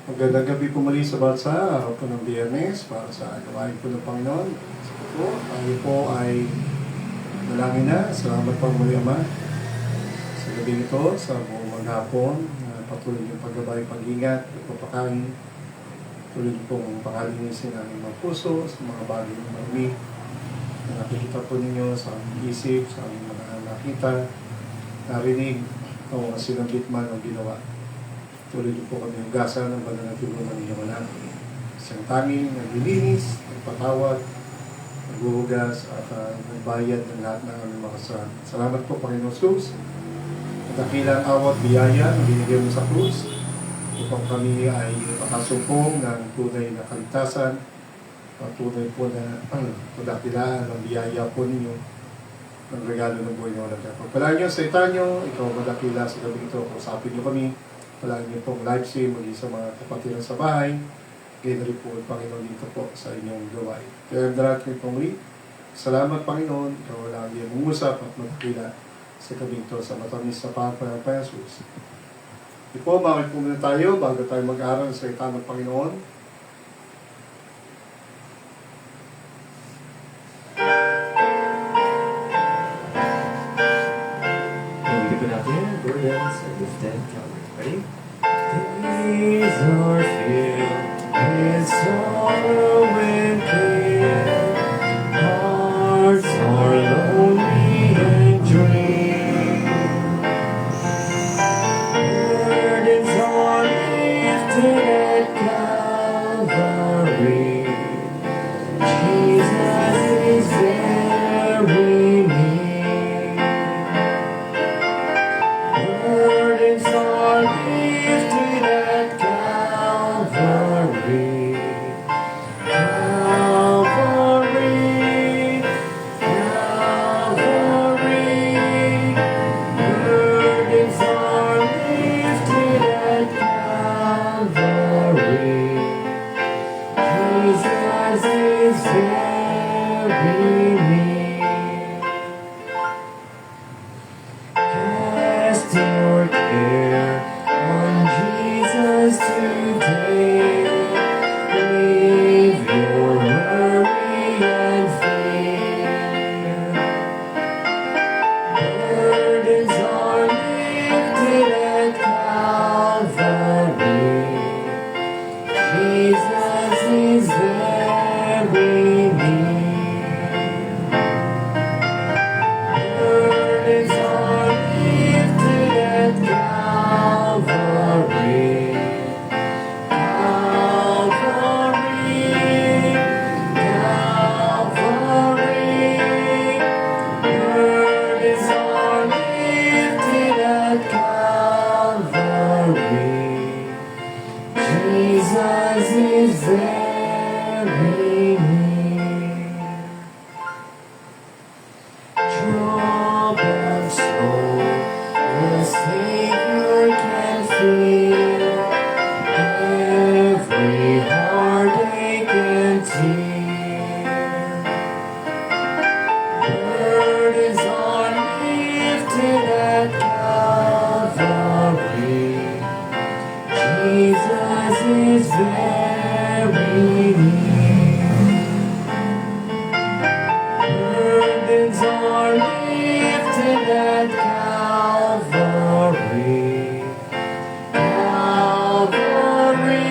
Magandang gabi po muli sa bansa, araw po ng Biyernes, para sa gawain po ng Panginoon. So, tayo po ay dalangin na. Salamat po muli, Ama, sa gabi ito, sa buong maghapon, patuloy yung paggabay, pag-ingat, pagpapakain, tuloy pong pakalinisin ng aming mga puso, sa mga bagay ng marami, na nakikita po ninyo sa aming isip, sa aming mga nakita, narinig, o sinabit man o ginawa. Tuloy din po kami hugasan ng banal na tulungan ninyo anak. Isang tanging naglilinis, nagpatawad, naghuhugas at nagbayad ng lahat ng aming mga kasalanan. Salamat po, Panginoon Jesus. At dakilang awat biyaya na binigyan mo sa krus upang kami ay makasumpong ng tunay na kaligtasan at tunay po na padakilaan ng biyaya po ninyo ng regalo ng buhay ng walang kapag. Palaan nyo sa itanyo, ikaw madakila sa gabi ito, kausapin nyo kami. Palagi niyo pong live stream maging sa mga kapatiran sa bahay. Gayon rin po ang Panginoon dito po sa inyong gawain. Kaya darat kayo pong ulit. Salamat, Panginoon. Ikaw lagi ang umusap at magkakila sa gabi ito sa matamis sa pangalan ng Jesus. Di po, bakit po muna tayo bago tayo mag-aaral sa salita ng Panginoon. Nandito po natin yung burdens of the dead Calvary. Ready? Days are filled with sorrow and pain. Hearts are lonely and drained. Burdens are lifted at Calvary. Jesus is very near. Burdens are lifted at Calvary. Calvary, Calvary. Burdens are lifted at Calvary. Jesus is very near. Cast your care on Jesus today. Leave your worry and fear. Burdens are lifted at Calvary. Jesus is very near. Burdens are lifted at Calvary. Calvary, Calvary. Burdens are lifted at Calvary. Jesus is very near. Troubled soul, the Savior can feel every heartache and tear. Burdens are lifted at Calvary. Jesus is very near. Burdens are lifted at Calvary. Calvary,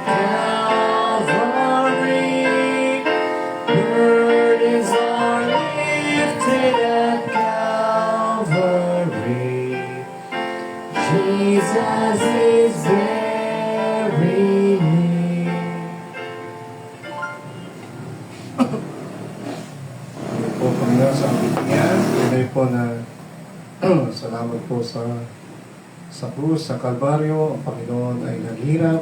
Calvary. Burdens are lifted at Calvary. Jesus is very near. Po, Panginoon, sa aming tingin. Tunay po na salamat po sa krus, sa Kalbaryo. Ang Panginoon ay naghirap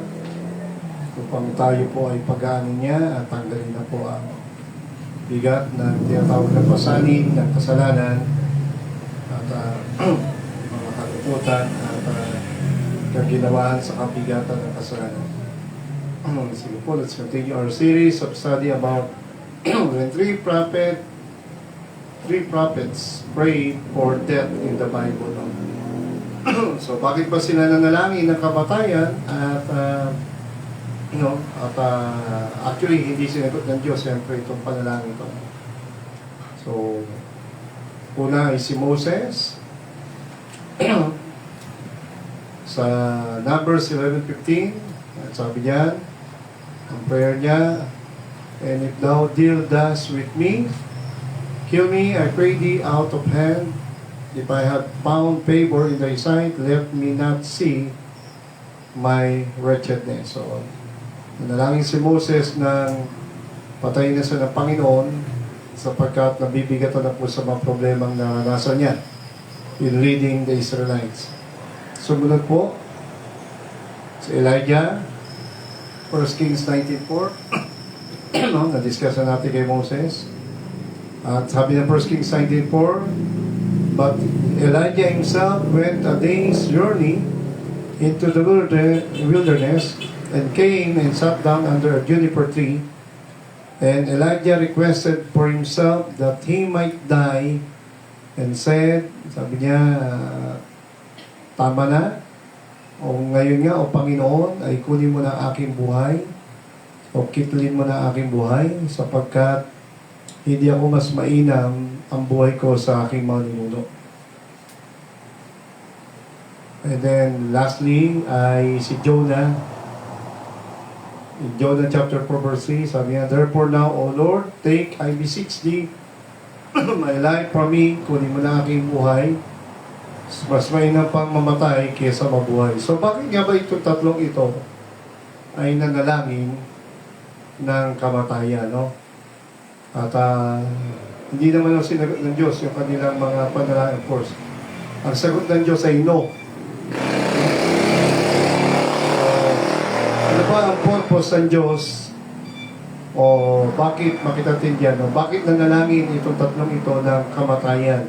upang tayo po ay pagaanin niya at tanggalin na po ang bigat na tinatawag na pasanin ng kasalanan at mga kalungkutan at kaginawaan sa kabigatan ng kasalanan. Sige po, let's continue our series of study about when three prophets prayed for death in the Bible. So, bakit ba sila nanalangin ng kamatayan at actually hindi sinagot ng Diyos siyempre itong panalangin ito. So, una ay si Moses sa Numbers 11:15, at sabi niya, ang prayer niya, and if thou deal thus with me, kill me, I pray thee, out of hand. If I have found favor in thy sight, let me not see my wretchedness. So, nanalangin si Moses ng patayin na siya ng Panginoon sapagkat nabibigatan na po sa mga problemang naranasan niya in leading the Israelites. Sumunod po si Elijah, 1 Kings 19:4. No, na-discuss na natin kay Moses. At sabi ng 1 Kings 19:4, but Elijah himself went a day's journey into the wilderness and came and sat down under a juniper tree. And Elijah requested for himself that he might die and said, sabi niya, tama na, o ngayon nga, o Panginoon, ay kunin mo na aking buhay, o kitlin mo na aking buhay, sapagkat hindi ako mas mainam ang buhay ko sa aking mga ninuno. And then, lastly, ay si Jonah. In Jonah chapter 4 verse 3, sabi niya, therefore now, O Lord, take, I beseech thee, my life from me, kunin mo na aking buhay, mas mainam pang mamatay kaysa mabuhay. So, bakit nga ba itong tatlong ito ay nanalangin ng kamatayan, no? At hindi naman ang sinagot ng Diyos yung kanilang mga panalangin, of course. Ang sagot ng Diyos ay no. Ano ba ang purpose ng Diyos? O bakit makitatindihan? O bakit nanalangin itong tatlong ito ng kamatayan?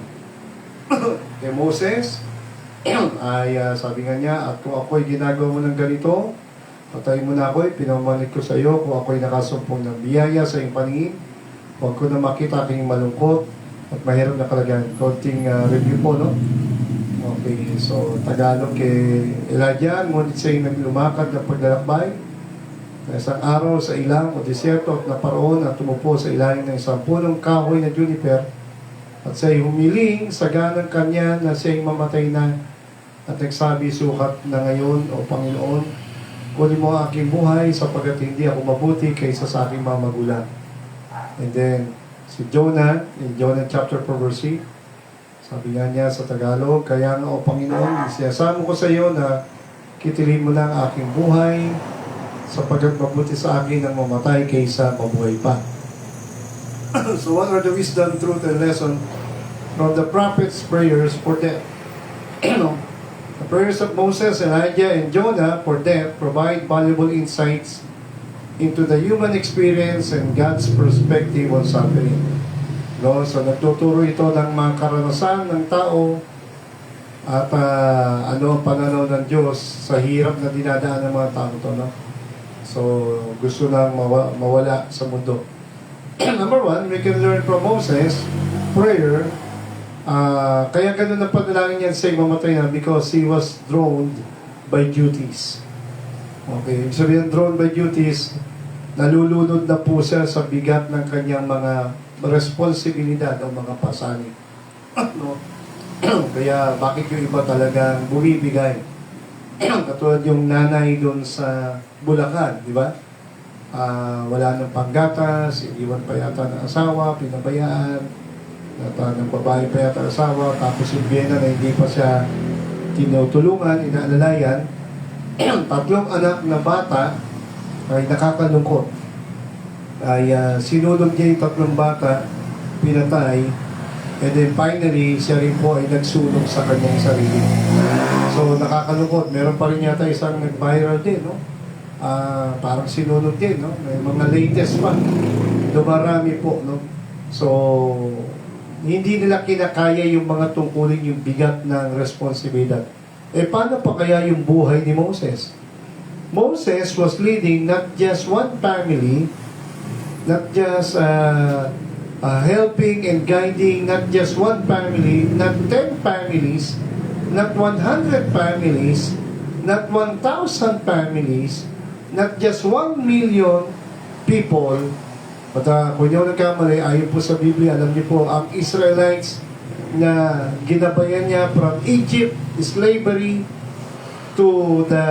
Kay Moses, ay sabi nga niya, at kung ako'y ginagawa mo ng ganito, patayin mo na ako'y, pinamalit ko sa iyo, kung ako'y nakasumpong ng biyaya sa iyong paningin, huwag ko na makita aking malungkot at mahirap na kalagayan. Konting review po, no? Okay, so Tagalog kay Elijah, ngunit siya'y naglumakad na paglalakbay na isang araw sa ilang o desierto at naparoon at tumupo sa ilalim ng isang punong kahoy na juniper at siya'y humiling sa ganang kanya na siya'y mamatay na at nagsabi, sukat na ngayon o Panginoon, kunin mo ang aking buhay sapagkat hindi ako mabuti kaysa sa aking mga magulang. And then, si Jonah, in Jonah chapter 4 verse 8, sabi nga niya sa Tagalog, kaya nga o Panginoon, sinasamo ko sa iyo na kitilin mo lang aking buhay sapagkat mabuti sa akin ang mamatay kaysa mabuhay pa. So what are the wisdom, truth, and lesson from the prophets' prayers for death? The prayers of Moses, Elijah, and Jonah for death provide valuable insights into the human experience and God's perspective on suffering. No? So nagtuturo ito ng mga karanasan ng tao at ano ang pananaw ng Diyos sa hirap na dinadaan ng mga tao ito. No? So gusto nang mawala sa mundo. Number one, we can learn from Moses prayer. Kaya ganun ang panalangin niya sa mamatay na because he was drawn by duties. Okay, ibig sabihin drawn by duties, nalulunod na po siya sa bigat ng kanyang mga responsibilidad o mga pasanin. No? Kaya bakit yung iba talagang bumibigay? Katulad yung nanay doon sa Bulacan, di ba? Wala nang panggatas, iwan pa yata ng asawa, pinabayaan, ng babae pa yata ng asawa, tapos yung biyena na hindi pa siya tinutulungan, inaalalayan. Tatlong anak na bata ay nakakalungkot. Ay sinulog niya yung tatlong bata, pinatay, and then finally, siya rin po ay nagsunog sa kanyang sarili. So, nakakalungkot. Meron pa rin yata isang nag-viral din, no? Parang sinulog din, no? May mga latest pa. Dumarami po, no? So, hindi nila kinakaya yung mga tungkulin, yung bigat ng responsibilidad. Paano pa kaya yung buhay ni Moses? Moses was leading not just one family, not just helping and guiding not just one family, not 10 families, not 100 families, not 1,000 families, not just 1 million people. At kung hindi ako nagkamali, ayon po sa Biblia, alam niyo po, ang Israelites na ginabayan niya from Egypt, slavery, to the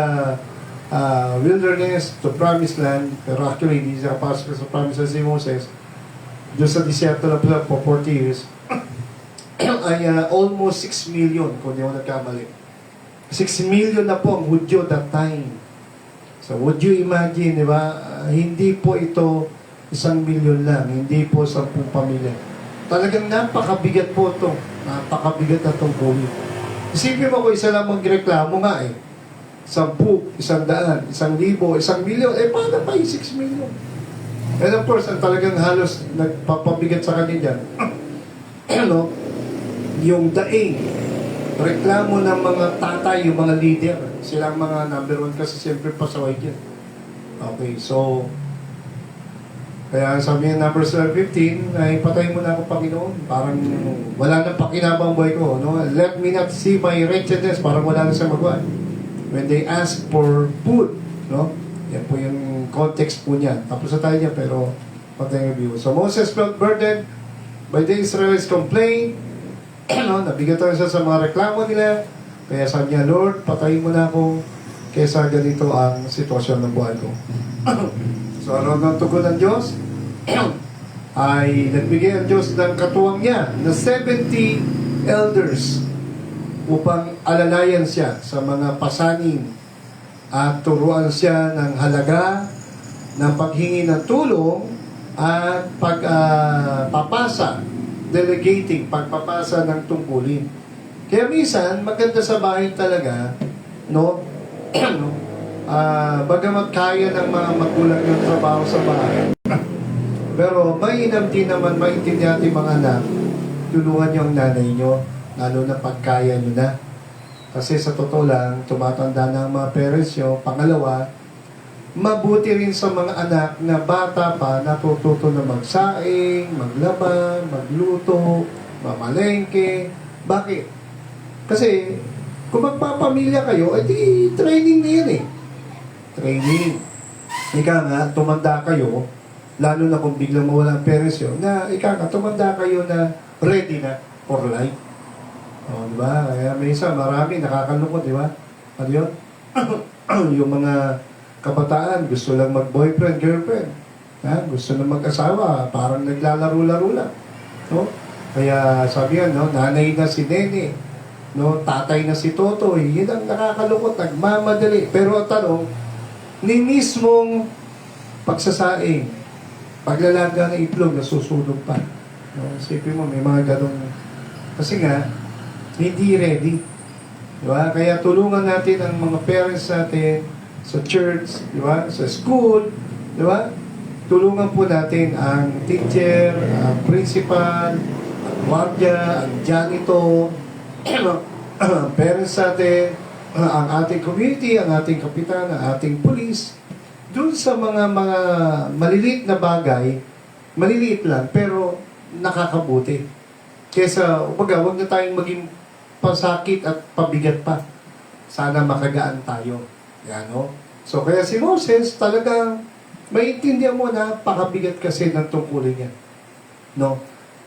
wilderness, to promised land. Pero actually, hindi siya kapasok sa promised land si Moses. Doon sa disyerto na pala po 40 years, ay almost 6 million, kung hindi ako nagkamali. 6 million na po ang Hudyo that time. So, would you imagine, di ba? Hindi po ito 1 million lang, hindi po 10 pamilya. Talagang napakabigat po ito. Napakabigat na itong COVID. Isipin mo ko, isa lang magreklamo nga eh. 10, 100, 1,000, 1 million, paano pa yung 6 million? And of course, ang talagang halos nagpapabigat sa kanila ano, yung daing, reklamo ng mga tatay, yung mga leader, silang mga number 1 kasi siyempre pasaway dyan. Okay, so, kaya sabi niya number 15, ay patay mo na ako, Panginoon. Parang wala nang pakinabang buhay ko. No? Let me not see my wretchedness. Parang wala na siya magawa. When they ask for food, no? Yan po yung context po niya. Tapos na tayo niya, pero patay review. So Moses felt burdened by the Israelites complaint. No? Nabigatan siya sa mga reklamo nila. Kaya sabi niya, Lord, patayin mo na ako kaysa ganito ang sitwasyon ng buhay ko. So ano ang tugon ng Diyos? Ay nagbigay ang Diyos ng katuwang niya na 70 elders upang alalayan siya sa mga pasanin at turuan siya ng halaga ng paghingi ng tulong at pagpapasa, delegating, pagpapasa ng tungkulin. Kaya minsan, maganda sa bahay talaga, no? Bagamat kaya ng mga magulang yung trabaho sa bahay. Pero mainam din naman, maintindihan natin mga anak, tulungan niyo ang nanay niyo, lalo na pagkaya niyo na. Kasi sa totoo lang, tumatanda na ang mga parents niyo. Pangalawa, mabuti rin sa mga anak na bata pa, natututo na magsaing, maglaba, magluto, mamalengke. Bakit? Kasi, kung magpapamilya kayo, edi training na yan eh. Training. Ika nga, tumanda kayo, lalo na kung biglang mawala ang parents yun, na ika nga, tumanda kayo na ready na for life. O, diba? Kaya minsan, marami nakakalungkot, diba? Ano yun? Yung mga kabataan, gusto lang mag-boyfriend, girlfriend. Ha? Gusto na mag-asawa, parang naglalaro-laro lang. No? Kaya sabi yan, no? Nanay na si Nene, no? Tatay na si Totoy, yun ang nakakalungkot, nagmamadali. Pero ang tanong, ni mismong pagsasaing, paglalaga ng itlog, nasusunog pa. No? Isipin mo, may mga ganong, kasi nga, hindi ready. Diba? Kaya tulungan natin ang mga parents natin sa church, diba? Sa school, diba? Tulungan po natin ang teacher, ang principal, ang guardia, ang janitor, ang parents natin, ang ating community, ang ating kapitan, ang ating police, dun sa mga maliliit na bagay, maliliit lang, pero nakakabuti. Kesa, umaga, huwag na tayong maging pasakit at pabigat pa. Sana makagaan tayo. Yan, no? So, kaya si Moses, talagang maintindihan mo na pakabigat kasi ng tungkulin niya. No?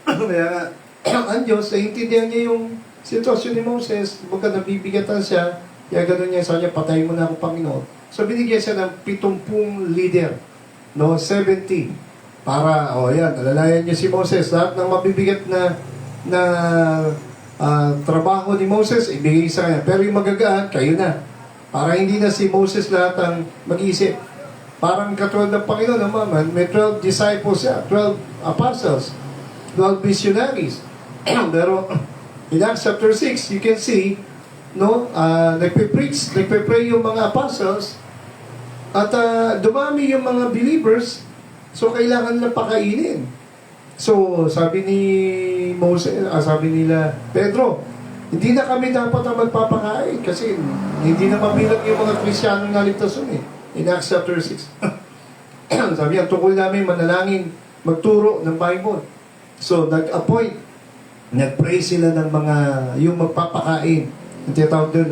Kaya, ang Diyos, naiintindihan niya yung sitwasyon ni Moses, baka nabibigatan siya, kaya gano'n niya sa kanya, patayin mo na ako, Panginoon. So, binigyan siya ng 70 leader, no? 70. Para, yan, alalayan niya si Moses. Lahat ng mabibigat na trabaho ni Moses, ibigay sa kanya. Pero yung magagaan, kayo na. Para hindi na si Moses lahat ang mag-iisip. Parang katulad ng Panginoon naman, may 12 disciples siya, 12 apostles, 12 missionaries. Pero, in Acts chapter 6, you can see, no, nagpe-preach, nagpe-pray yung mga apostles, at dumami yung mga believers, so kailangan na pakainin. So, sabi ni Moses, sabi nila, Pedro, hindi na kami dapat ang magpapakain kasi hindi na mabilang yung mga Kristiyanong naligtas eh. In Acts chapter 6. Sabi niya, tungkol namin manalangin, magturo ng Bible. So, nag-appoint, nag-pray sila ng mga, yung magpapakain. Ang tinatawag doon,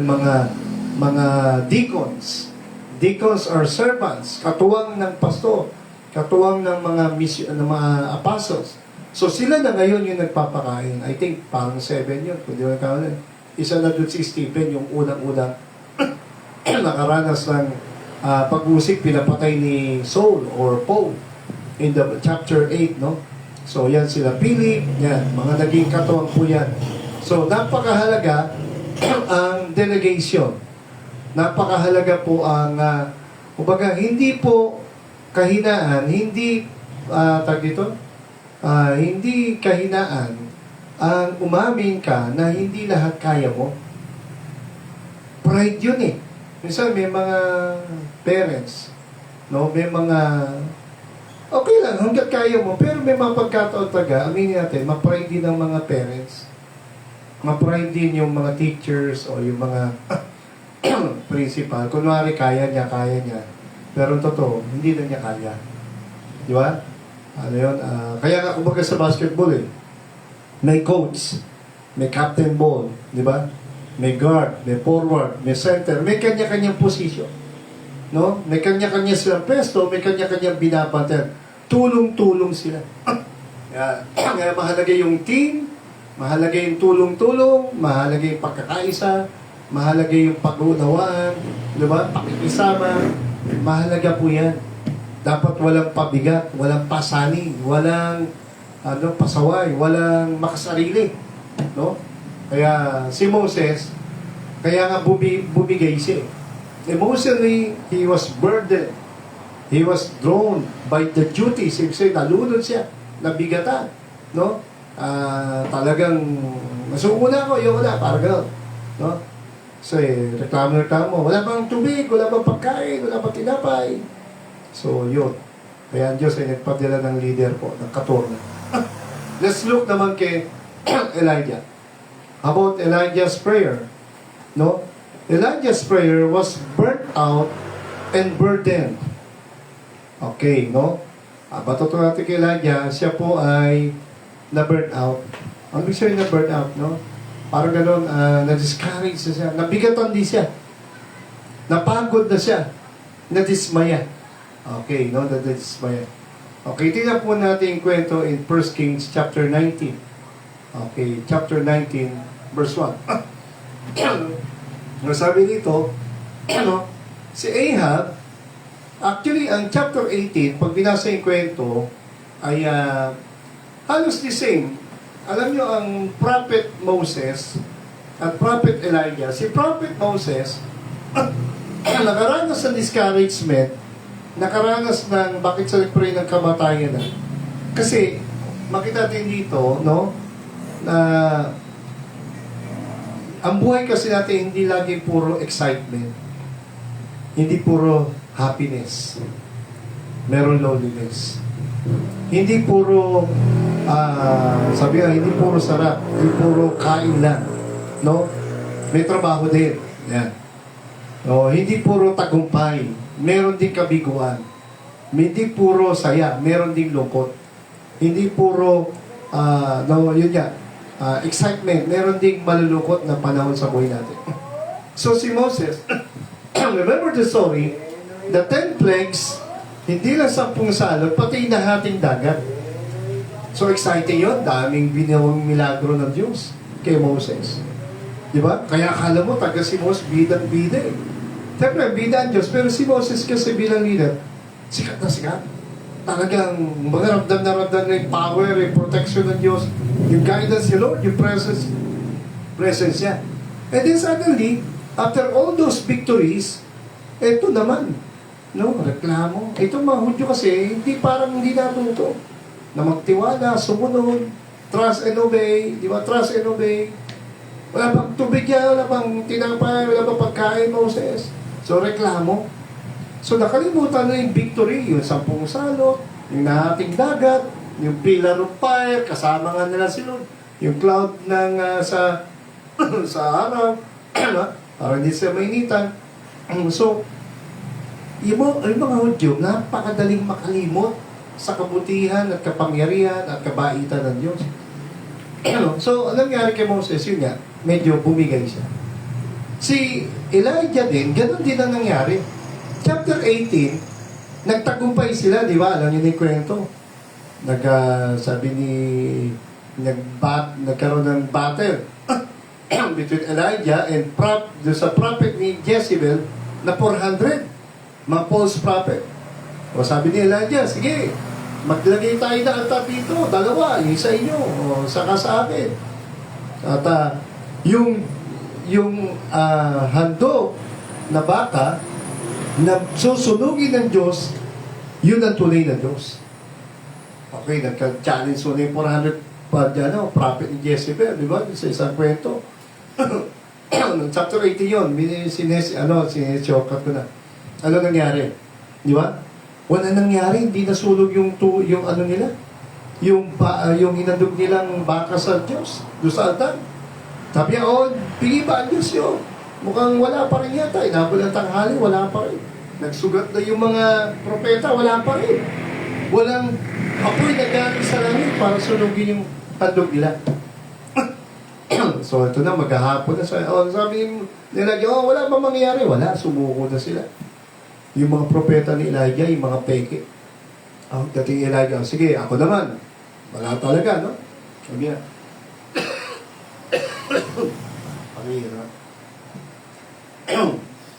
mga deacons. Deacons are servants, katuwang ng pastor, katuwang ng ng mga apostles. So sila na ngayon yung nagpapakain. I think parang 7 yun, kung di ba nagkakaroon. Isa na doon si Stephen, yung unang-unang nakaranas ng pag-usik, pinapatay ni Saul or Paul in the chapter 8, no? So yan sila Philip, yan, mga naging katuwang po yan. So napakahalaga ang delegation. Napakahalaga po ang kumbaga, hindi po kahinaan, hindi hindi kahinaan ang umamin ka na hindi lahat kaya mo. Pride yun eh. Minsan may mga parents, no? May mga okay lang, hanggat kaya mo, pero may mga pagkataon aminin natin, ma-pride din ang mga parents. Ma-pride din yung mga teachers o yung mga principal. Kunwari, kaya niya. Pero totoo, hindi na niya kaya. Di ba? Ano yun? Kaya nga, kumbaga sa basketball may coach, may captain ball, di ba? May guard, may forward, may center, may kanya-kanyang position. No? May kanya-kanya silang pesto, may kanya-kanyang binabantayan. Tulong-tulong sila. Kaya mahalaga yung team, mahalaga yung tulong-tulong, mahalaga yung pagkakaisa, mahalaga yung pag-uunawaan, di ba? Pakikisama, mahalaga po yan. Dapat walang pabigat, walang pasaning, walang pasaway, walang makasarili. No? Kaya si Moses, kaya nga bumigay siya. Emotionally, he was burdened. He was drawn by the duties. Ibig sabihin, nalunod siya, nabigatan. No? Talagang, masuko na ako, yung wala, parang gano'n. No? So, reklamo, wala bang tubig, wala bang pagkain, wala bang tinapay. So, yun. Kaya ang Diyos ay nagpadala ng leader po, ng katurna. Let's look naman kay Elijah. How about Elijah's prayer? No? Elijah's prayer was burnt out and burdened. Okay, no? Batuto natin kay Elijah, siya po ay na-burn out. Ang ibig sabihin na-burn out, no? Parang gano'n, na-discourage na siya. Nabigatan din siya. Napagod na siya. Na-dismaya. Okay, no? Na-dismaya. Okay, tingnan po natin yung kwento in 1 Kings chapter 19. Okay, chapter 19, verse 1. Sabi dito, si Ahab, actually, ang chapter 18, pag binasa yung kwento, ay halos the same. Alam nyo, ang prophet Moses at prophet Elijah, si prophet Moses, nakaranas ng discouragement, nakaranas ng bakit sa nagpray ng kamatayan na. Kasi, makita natin dito, no, na ang buhay kasi natin hindi lagi puro excitement. Hindi puro happiness. Meron loneliness. Hindi puro sabi nga, hindi puro sarap, hindi puro kain lang. No? May trabaho din. Yan. No, hindi puro tagumpay. Meron din kabiguan. Hindi puro saya. Meron din lungkot. Hindi puro yun nga, excitement. Meron ding malulungkot na panahon sa buhay natin. So si Moses, remember the story, the 10 plagues, hindi lang 10 salot, pati nahating dagat. So exciting yun, daming binawang milagro ng Diyos kay Moses. Di ba? Kaya akala mo, taga si Moses, bidang-bida eh. Siyempre, bida ang Diyos, pero si Moses kasi bilang leader, sikat na sikat. Talagang ramdam na yung power, yung protection ng Diyos, yung guidance ni Lord, yung presence niya. And then suddenly, after all those victories, eto naman, no, reklamo. Itong mga Hudyo kasi, hindi natuto na magtiwala, sumunod, trust and obey, di ba? Trust and obey. Wala pang tubig yan, wala pang tinapay, wala pang pagkain, Moses. So, reklamo. So, nakalimutan na yung victory, yung 10 salot, yung nahating dagat, yung pillar of fire, kasama nga nila si Lord, yung cloud ng sa araw, para hindi siya mainitan. So, yung mga Hudyo, napakadaling makalimot sa kabutihan at kapangyarihan at kabaitan ng Diyos. So, anong nangyari kay Moses? Yun nga, medyo bumigay siya. Si Elijah din, ganun din ang nangyari. Chapter 18, nagtagumpay sila, di ba? Alam niyo ni kwento. Sabi ni, nagkaroon ng battle between Elijah and sa prophet ni Jezebel na 400, mga false prophet. O sabi ni Elijah, sige, maglagay tayo na altar dito, dalawa, yung sa inyo, o saka sa akin. At yung handog na baka na susunugin ng Diyos, yun ang tunay na Diyos. Okay, nagka-challenge mo na yung 400 prophet ni Jezebel, di ba? Sa isang kwento. Chapter 18 yun, sinesyokat ko na. Ano nangyari? Di ba? Wala nangyari, hindi nasulog yung ano nila, yung hinandog nilang baka sa Diyos, doon sa altar. Sabi niya, pili ba ang Diyos yun? Mukhang wala pa rin yata. Inabot ang tanghali, wala pa rin. Nagsugat na yung mga propeta, wala pa rin. Walang apoy na galing sa langit para sunugin yung handog nila. So ito na, maghahapon na. Sabi nila, wala ba mangyayari? Wala, sumuko na sila. Yung mga propeta ni Elijah, yung mga peke. Ang dating Elijah, sige, ako naman. Wala talaga, no? Sabi niya, pamira.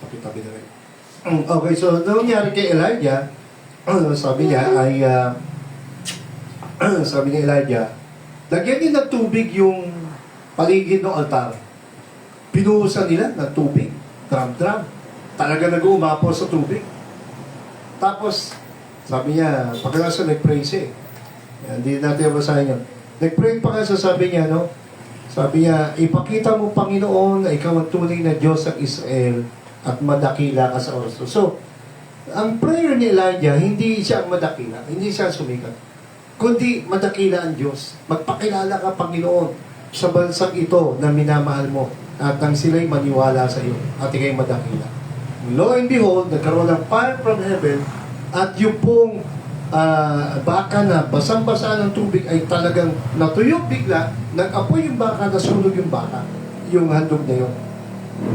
Pakitabi na rin. Okay, so nangyari kay Elijah, sabi niya ay, sabi ni Elijah, lagyan niya ng tubig yung paligid ng altar. Pinuhusan nila ng tubig. Drum. Talaga nag-uumapaw sa tubig. Tapos, sabi niya, pagkakasa nag-pray siya. Hindi natin basahin yun. Nag-pray pa kasi sabi niya, no? Sabi niya, ipakita mo, Panginoon, na ikaw ang tunay na Diyos ng Israel at madakila ka sa oras. So, ang prayer ni Elijah, hindi siya madakila, hindi siya sumikat, kundi madakila ang Diyos. Magpakilala ka, Panginoon, sa bansang ito na minamahal mo at nang sila'y maniwala sa iyo at ikay madakila. Lo and behold, nagkaroon ng fire from heaven at yung pong baka na basang-basa ng tubig ay talagang natuyok bigla, nag-apoy yung baka, nasunog yung baka, yung handog na yun.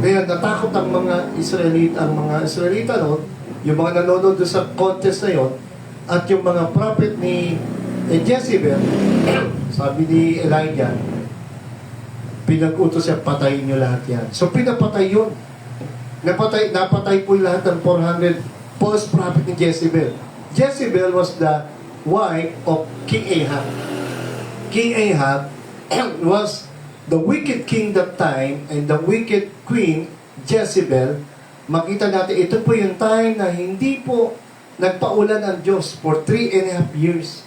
Kaya natakot ang mga Israelita noon, yung mga nanonood sa contest na yun, at yung mga prophet ni Jezebel, sabi ni Elijah, pinag-utos siya, patayin nyo lahat yan. So pinapatay yun. Napatay po yung lahat ng 400 false prophet ni Jezebel. Jezebel was the wife of King Ahab. King Ahab was the wicked king that time, and the wicked queen, Jezebel. Makita natin, ito po yung time na hindi po nagpaulan ang Diyos for 3.5 years.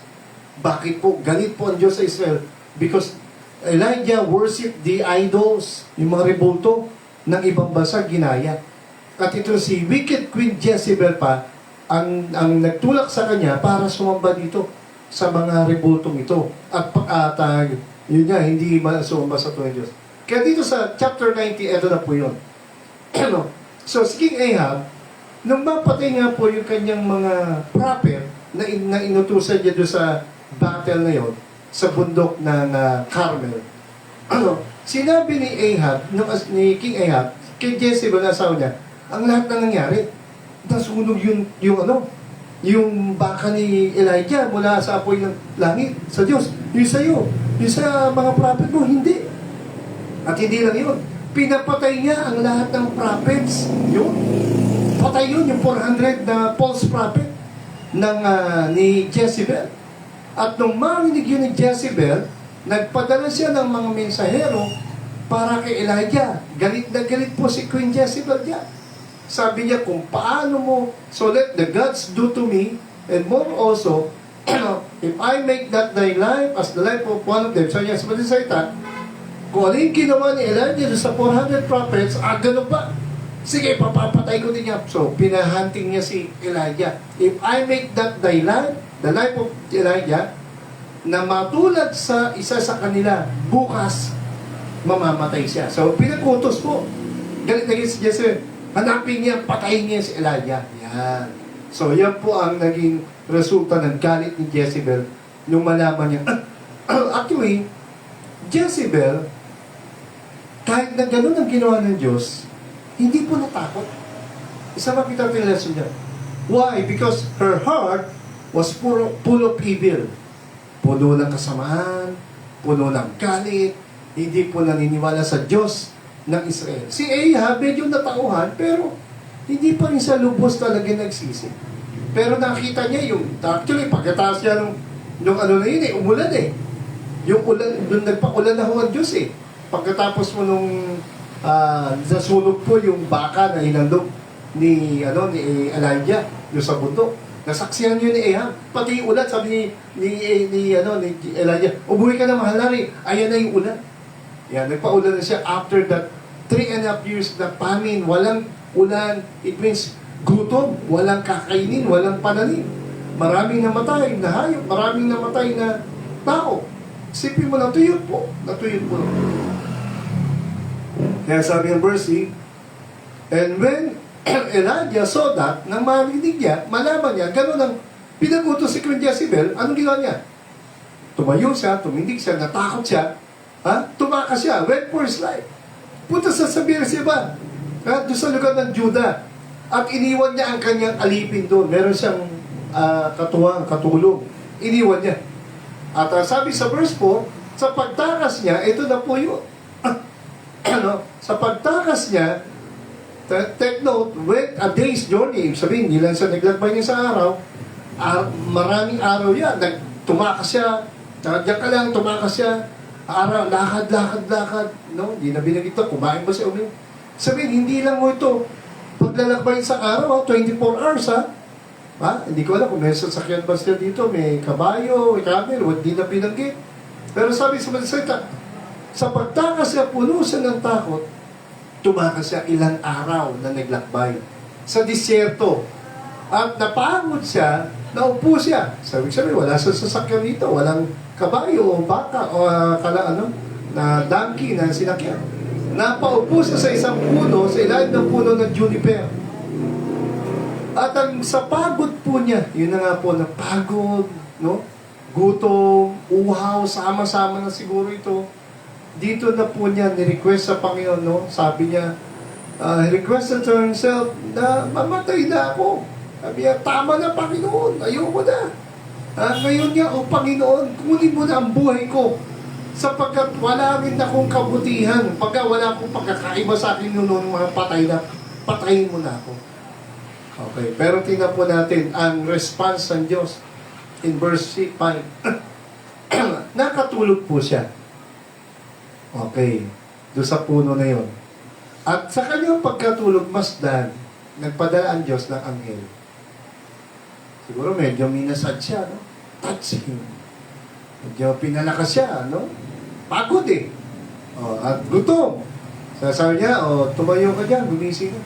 Bakit po? Galit po ang Diyos sa Israel. Because Elijah worshiped the idols, yung mga rebulto ng ibang bansa ginaya. At ito si wicked queen Jezebel pa, ang nagtulak sa kanya para sumamba dito sa mga rebultong ito. At yun nga, hindi sumamba sa tuwing Diyos. Kaya dito sa chapter 90, ito na po yun. So, si King Ahab, nung mapatay nga po yung kanyang mga prophet na inutusan niya doon sa battle na yun, sa bundok ng Carmel, sinabi ni Ahab, ni King Ahab, kay Jezebel na asawa niya, ang lahat na nangyari, nasunog yung baka ni Elijah mula sa apoy ng langit, sa Diyos. Yung sa iyo, yung sa mga prophet mo, hindi. At hindi lang yun, pinapatay niya ang lahat ng prophets. Yun. Patay yun, yung 400 na false prophet ni Jezebel. At nung marinig yun ni Jezebel, nagpadala siya ng mga mensahero para kay Elijah. Galit na galit po si Queen Jezebel niya. Sabi niya, kung paano mo, so let the gods do to me, and more also, if I make that thy life as the life of one of them. So niya, sa salita, kung ano yung ginawa ni Elijah sa 400 prophets, ganun ba? Sige, papapatay ko din niya. So, pinahunting niya si Elijah. If I make that thy life, the life of Elijah, na matulad sa isa sa kanila, bukas, mamamatay siya. So, pinag-utos po. Galit na si Jezebel. Hanapin niya, patayin niya si Elijah. Yan. So, yan po ang naging resulta ng galit ni Jezebel nung malaman niya. Actually, Jezebel, kahit na gano'n ang ginawa ng Diyos, hindi po natakot. Isa pa kita yung lesson niya. Why? Because her heart was full of evil. Puno ng kasamaan, puno ng galit, hindi po naniniwala sa Diyos ng Israel. Si Ahab, medyo natauhan, pero hindi pa rin sa lubos talaga nagsisi. Pero nakita niya yung, actually, pagkatapos niya nung ano na yun umulan Yung ulan, doon nagpa-ulan na ho ang Diyos Pagkatapos mo nung nasunog po yung baka na hinandog ni Elijah, yung sa bundok. Nasaksihan yun ni Ahab. Pati yung ulan, sabi ni Elijah, umuwi ka na mahal na rin. Ayan na yung ulan. Yan, nagpa-ulan na siya after that 3.5 years na famine, walang ulan. It means gutom, walang kakainin, walang pananim. Maraming namatay na hayop, maraming namatay na tao. Isipin mo, natuyot po. Kaya sabi ng verse 8, and when Elijah saw that, nang marinig niya, malaman niya, gano'n ang pinag-utos si Queen Jezebel, anong ginawa niya? Tumayo siya, tumindig siya, natakot siya, tumakas siya, went for his life. Punta sa Beersheba, doon sa lugar ng Judah, at iniwan niya ang kanyang alipin doon. Meron siyang katulong. Iniwan niya. At sabi sa verse 4, sa pagtakas niya, ito na po yun. Sa pagtakas niya, take note, went a day's journey. Sabihin, hindi lang siya naglakbay niya sa araw. Maraming araw yan. Tumakas siya. Diyan ka lang, tumakas siya. Araw, lakad. No? Hindi na binagit ito. Kumain ba siya? Sabihin, hindi lang mo ito. Paglalakbay sa araw, 24 hours, Hindi ko alam kung may sasakyan ba siya dito. May kabayo, may camel, hindi na binanggit. Pero sabi sa Masalita, sa pagtakas siya, puno siya ng takot, tumakas siya ilang araw na naglakbay sa disyerto. At napagod siya, naupo siya. Sabi wala sa sasakyan dito, walang kabayo o baka o na donkey na sinakyan. Napaupo siya sa isang puno, sa ilalim ng puno ng juniper. At sa pagod po niya, yun na nga po, napagod, no? Gutom, uhaw, sama-sama na siguro ito. Dito na po niya ni-request sa Panginoon, no? Sabi niya, he requested to himself na mamatay na ako. Sabi niya, tama na Panginoon, ayoko na. Ngayon niya, Panginoon, kunin mo na ang buhay ko. Sapagkat wala rin akong kabutihan. Pagka wala akong pagkakaiba sa akin noon, mga patayin mo na ako. Okay, pero tingnan po natin ang response ng Diyos in verse 5. Nakatulog po siya. Okay, doon sa puno na yon. At sa kanyang pagkatulog, masdan, nagpadala ang Diyos ng anghel. Siguro medyo minasad siya, no? Touch him. Medyo pinalakas siya, no? Pagod at gutom. Sabi niya, tumayo ka dyan, gumising ka.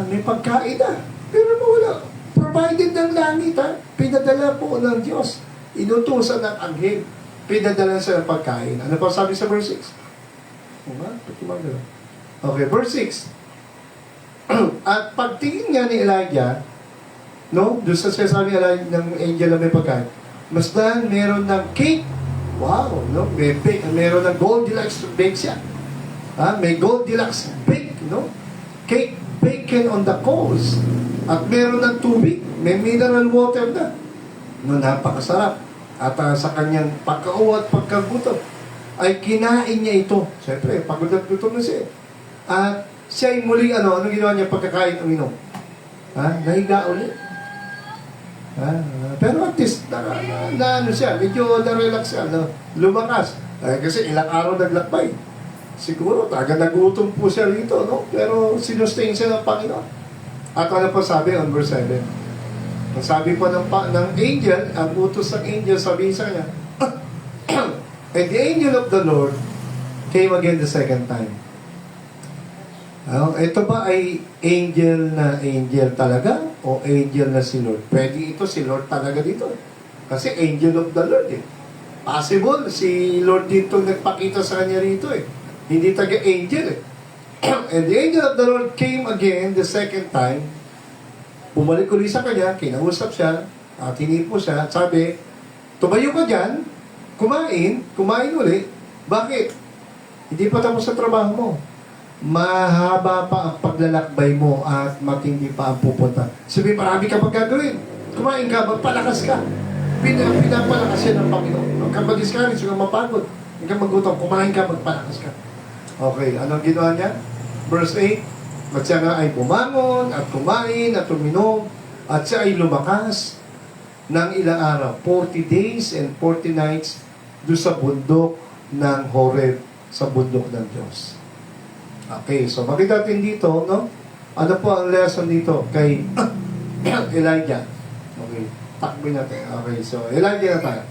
May pagkain na. Pero wala. Provided ng langit, pinadala po ng Diyos. Inutusan ng anghel. Pinadala siya ng pagkain. Ano pa sabi sa verse 6? Okay, verse 6. At pagtingin nga ni Elijah, no? Doon sa sinasabi ng angel na may pagkain, masdan meron ng cake. Wow, no? Meron ng Goldilocks bake siya. May Goldilocks bake, no? Cake baken on the coals. At meron ng tubig. May mineral water na. No, napakasarap. At sa kanyang pagkauwa at pagkagutom, ay kinain niya ito. Siyempre, pagod at gutom na siya. At siya ay muling anong ginawa niya pagkakain uminom? Nahiga ulit. Pero at least, siya, medyo na-relax siya, lumakas. Kasi ilang araw naglakbay. Siguro, taga nagutom po siya rito, no? Pero sinustain siya ng Panginoon. At ano po sabi on verse 7? Ang sabi po ng angel, ang utos ng angel, sabi sa kanya, and the angel of the Lord came again the second time. Ito ba ay angel na angel talaga? O angel na si Lord? Pwede ito si Lord talaga dito. Kasi angel of the Lord Possible, si Lord dito nagpakita sa kanya rito Hindi taga-angel And the angel of the Lord came again the second time. Bumalik ulit sa kanya, kinausap siya, tinipo siya, at sabi, tumayo ka dyan, kumain ulit. Bakit? Hindi pa tapos sa trabaho mo. mahaba pa ang paglalakbay mo at matindi pa ang pupunta. Sabi, marami ka pang gagawin. Kumain ka, magpalakas ka. Pinapalakas yan ng Panginoon. Huwag kang mag-discourage, huwag kang mapagod. Huwag kang magutom. Kumain ka, magpalakas ka. Okay, anong ginawa niya? Verse 8, at siya nga ay bumangon, at kumain, at uminom, at siya ay lumakas ng ilang araw. 40 days and 40 nights doon sa bundok ng Horeb, sa bundok ng Diyos. Okay, so makita natin dito, no? Ano po ang lesson dito kay Elijah? Okay, takboy natin. Okay, so Elijah na tayo.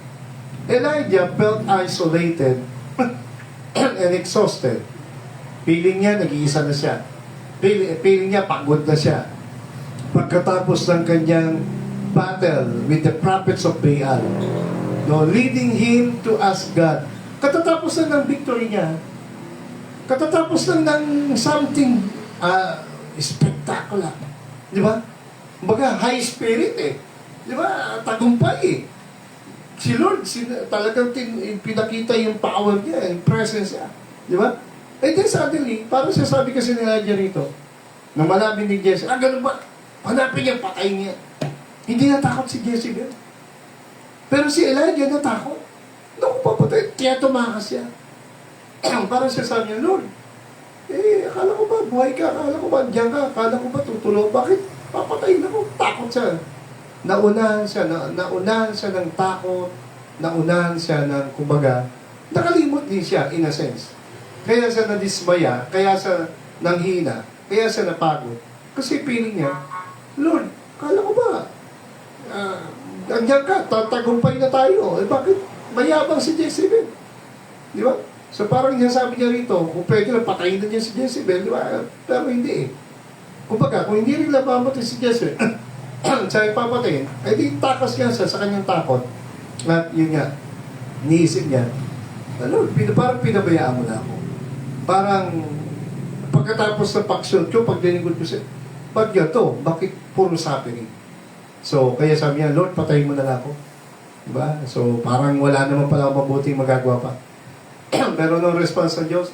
Elijah felt isolated and exhausted. Feeling niya, nag-iisa na siya. Feeling niya, pagod na siya. Pagkatapos ng kanyang battle with the prophets of Baal, no, leading him to ask God. Katatapos na ng victory niya, katatapos lang ng something spectacular. Di ba? Kumbaga, high spirit eh. Di ba? Tagumpay eh. Si Lord, talagang pinakita yung power niya, yung presence niya. Di ba? And then suddenly, parang sasabi kasi ni Elijah rito, nung malapit ni Jesse, ganun ba? Hanapin niya, patay niya. Hindi natakot si Jezebel. Pero si Elijah natakot. Naku, papatay. Kaya tumakas siya. Parang siya sabi niya, Lord, akala ko ba buhay ka? Akala ko ba diyan ka? Akala ko ba tutulog? Bakit papatayin ako? Takot siya. Naunahan siya ng takot. Naunahan siya ng, kumbaga, nakalimot din siya, in a sense. Kaya siya nadismaya, kaya siya nanghina, kaya siya napagod. Kasi feeling niya, Lord, akala ko ba? Andiyan ka, tatagumpay na tayo. Bakit mayabang si Jezebel? Di ba? So parang sabi niya rito, kung pwede lang patayin na niya si Jezebel, di ba? Pero hindi eh. Kumbaga, kung hindi rin lang mamatay si Jezebel, siya ipapatayin, eh di takas niya sa kanyang takot. At yun nga, niisip niya, Lord, parang pinabayaan mo na ako. Parang, pagkatapos ng paksyon ko, pag dinigod ko siya, ba't to? Bakit puro suffering? So, kaya sabi niya, Lord, patayin mo na lang ako. Diba? So, parang wala naman pala mabuting magagawa pa. Pero nung response ng Diyos,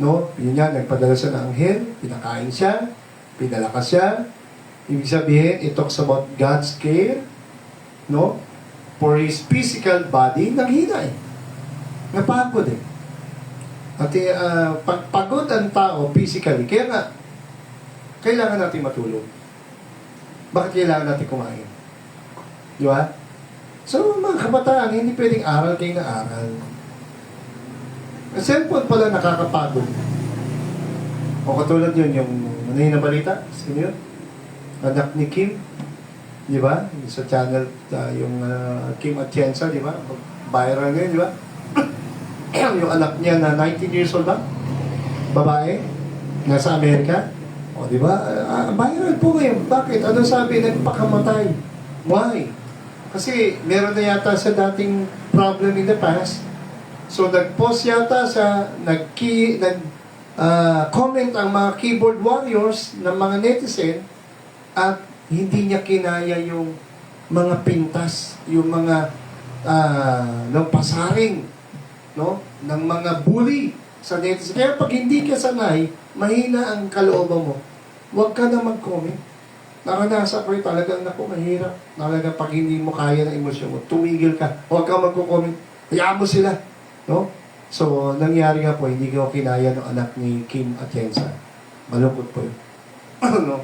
no, yun yan, nagpadala siya ng anghel, pinakain siya, pinalakas siya. Ibig sabihin, it talks about God's care, no, for his physical body, nanghina eh. Napagod eh. At pagpagod ang tao physically, kaya nga, kailangan natin matulog. Bakit kailangan natin kumain? Di ba? So, mga kabataan, hindi pwedeng aral kayo na aral. Ang cellphone pala nakakapagod. O katulad yun, yung na balita, sino yun? Anak ni Kim, di ba? Sa channel, yung Kim Atienza, di ba? Viral ngayon, di ba? Yung anak niya na 19 years old ba? Babae, nasa Amerika. O, di ba? Viral po ngayon. Bakit? Ano sabi? Nagpakamatay. Why? Kasi meron na yata sa dating problem in the past. So, nag-post yata sa, comment ang mga keyboard warriors ng mga netizen at hindi niya kinaya yung mga pintas, yung mga ng pasaring, no? Ng mga bully sa netizen. Kaya pag hindi ka sanay, mahina ang kalooban mo. Huwag ka na mag-comment. Nakanasa ko talagang naku, mahirap. Talagang pag hindi mo kaya ng emosyon mo, tumigil ka. Huwag ka mag-comment. Hayaan mo sila. No? So, nangyari nga po, hindi ko kinaya ng anak ni Kim Atienza. Malungkot po yun. No?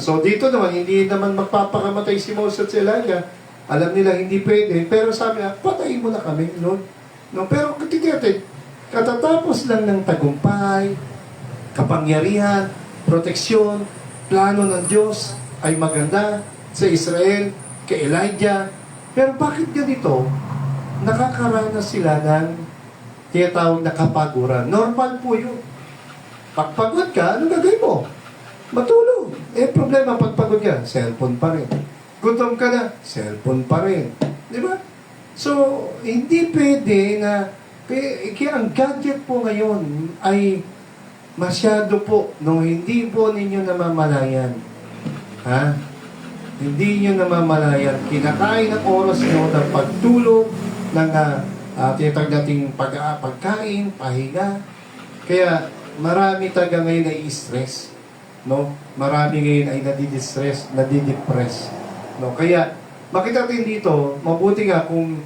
So, dito naman, hindi naman magpapakamatay si Moses at si Elijah. Alam nila, hindi pwede. Pero sabi na, patayin mo na kami, Lord. No? Pero, katigatin, katatapos lang ng tagumpay, kapangyarihan, proteksyon, plano ng Diyos ay maganda sa Israel, kay Elijah. Pero bakit ganito? Nakakaranas sila ng tinatawag na kapaguran. Normal po yun. Pagpagod ka, ano gagawin mo? Matulog. Problema pagpagod ka, cellphone pa rin. Gutom ka na, cellphone pa rin. Di ba? So, hindi pwede na, kaya ang gadget po ngayon ay masyado po, hindi po ninyo namamalayan. Ha? Hindi nyo namamalayan. Kinakain ng oras nyo ng pagtulog, ng tinatag nating pagkain, pahinga. Kaya, marami taga ngayon ay stress, no? Marami ngayon ay nadidistress, nadidepress, no? Kaya, makita natin dito, mabuti nga kung